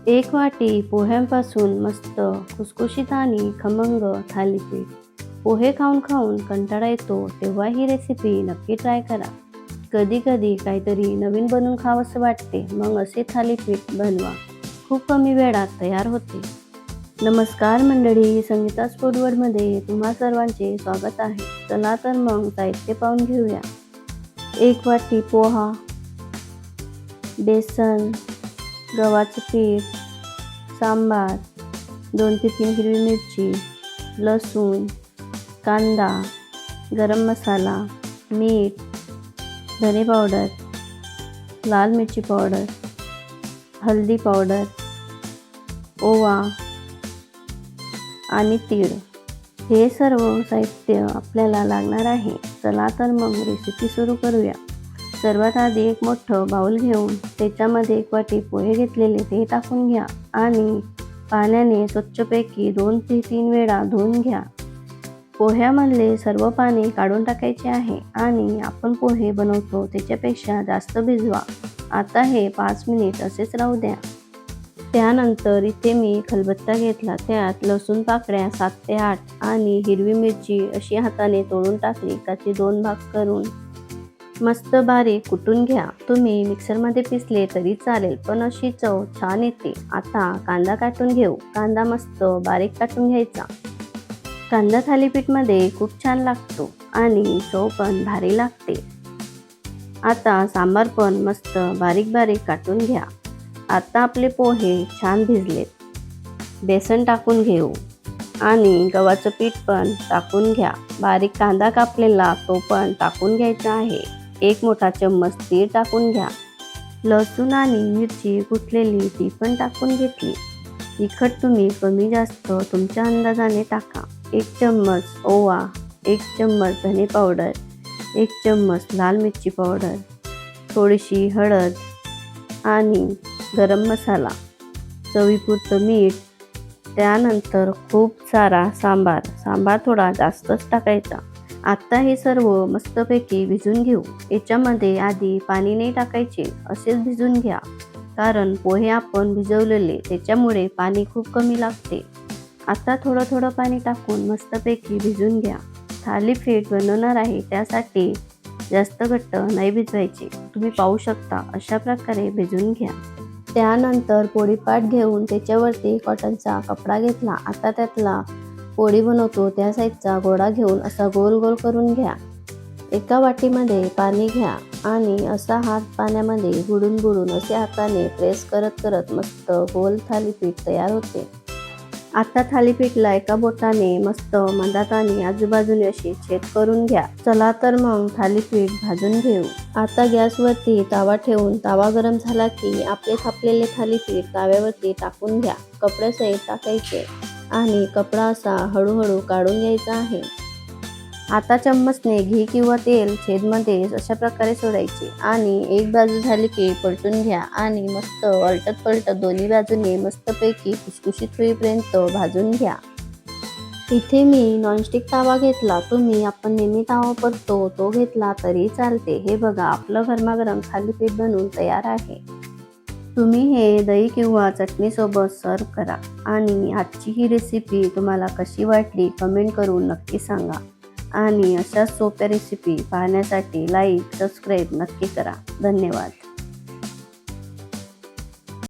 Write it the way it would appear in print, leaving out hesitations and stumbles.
एक वाटी पोह्यांपासून मस्त खुसखुशीत आणि खमंग थालीपीठ. पोहे खाऊन खाऊन कंटाळा येतो तेव्हा ही रेसिपी नक्की ट्राय करा. कधी कधी काहीतरी नवीन बनवून खावंसं वाटते, मग असे थालीपीठ बनवा. खूप कमी वेळात तयार होते. नमस्कार मंडळी, संगीता's फूड वर्ल्डमध्ये तुम्हा सर्वांचे स्वागत आहे. चला तर मग साहित्य पाहून घेऊया. 1 वाटी पोहा, बेसन, गव्हाचं पीठ, सांबार, 2 ते 3 हिरवी मिरची, लसूण, कांदा, गरम मसाला, मीठ, धने पावडर, लाल मिरची पावडर, हळदी पावडर, ओवा आणि तीळ. हे सर्व साहित्य आपल्याला लागणार आहे. चला तर मग रेसिपी सुरू करूया. सर्वात आधी एक मोठं बाउल घेऊन त्याच्यामध्ये 1 वाटी पोहे घेतलेले ते टाकून घ्या आणि पाण्याने स्वच्छपैकी 2 ते 3 वेळा धुवून घ्या. पोह्यामधले सर्व पाणी काढून टाकायचे आहे आणि आपण पोहे बनवतो त्याच्यापेक्षा जास्त भिजवा. आता हे 5 मिनिट असेच राहू द्या. त्यानंतर इथे मी खलबत्ता घेतला, त्यात लसूण पाकळ्या 7 ते 8 आणि हिरवी मिरची अशी हाताने तोडून टाकली. त्याचे 2 भाग करून मस्त बारीक कुटून घ्या. तुम्ही मिक्सरमध्ये पिसले तरी चालेल, पण अशी चव छान येते. आता कांदा काटून घेऊ. कांदा मस्त बारीक काटून घ्यायचा. कांदा थालीपीठमध्ये खूप छान लागतो आणि चव पण भारी लागते. आता सांबार पण मस्त बारीक बारीक काटून घ्या. आता आपले पोहे छान भिजलेत. बेसन टाकून घेऊ आणि गव्हाचं पीठ पण टाकून घ्या. बारीक कांदा कापलेला तो पण टाकून घ्यायचा आहे. 1 मोठा चम्मच तीळ टाकून घ्या. लसूण आणि मिरची कुटलेली ती पण टाकून घेतली. तिखट तुम्ही कमी जास्त तुमच्या अंदाजाने टाका. 1 चम्मच ओवा, 1 चम्मच धने पावडर, 1 चम्मच लाल मिरची पावडर, थोडीशी हळद आणि गरम मसाला, चवीपुरतं मीठ. त्यानंतर खूप सारा सांबार थोडा जास्तच टाकायचा. आता हे सर्व मस्तपैकी भिजून घेऊ. याच्यामध्ये आधी पाणी नाही टाकायचे, असेच भिजून घ्या, कारण पोहे आपण भिजवलेले त्याच्यामुळे पाणी खूप कमी लागते. आता थोडं थोडं पाणी टाकून मस्तपैकी भिजून घ्या. थालीपीठ बनवणार आहे त्यासाठी जास्त घट्ट नाही भिजवायचे. तुम्ही पाहू शकता अशा प्रकारे भिजून घ्या. त्यानंतर पोळीपाट घेऊन त्याच्यावरती कॉटनचा कपडा घेतला. आता त्यातला पोळी बनवतो त्या साईजचा गोळा घेऊन असा गोल गोल करून घ्या. एका वाटीमध्ये पाणी घ्या आणि असा हात पाण्यामध्ये बुडून बुडून असे हाताने प्रेस करत करत मस्त गोल थालीपीठ तयार होते. आता थालीपीठला एका बोटाने मस्त मधात आणि आजूबाजूने अशी छेद करून घ्या. चला तर मग थालीपीठ भाजून घेऊ. आता गॅसवरती तवा ठेवून तवा गरम झाला की आपले थापलेले थालीपीठ तव्यावरती टाकून घ्या. कपड्यासहित टाकायचे आणि कपडा असा हळूहळू काढून घ्यायचा आहे. आता चम्मचने घी किंवा तेल छेदमध्ये अशा प्रकारे सोडायचे आणि एक बाजू झाली की पलटून घ्या आणि मस्त अलटत पलटत दोन्ही बाजूने मस्तपैकी खुसखुशीत होईपर्यंत भाजून घ्या. इथे मी नॉनस्टिक तवा घेतला. तुम्ही आपण नेहमी तवा वापरतो तो घेतला तरी चालते. हे बघा, आपलं गरमागरम थालीपीठ बनवून तयार आहे. तुम्ही हे दही किंवा चटणीसोबत सर्व करा. आणि आजची ही रेसिपी तुम्हाला कशी वाटली कमेंट करून नक्की सांगा. आणि अशा सोप्या रेसिपी पाहण्यासाठी लाईक, सबस्क्राईब नक्की करा. धन्यवाद.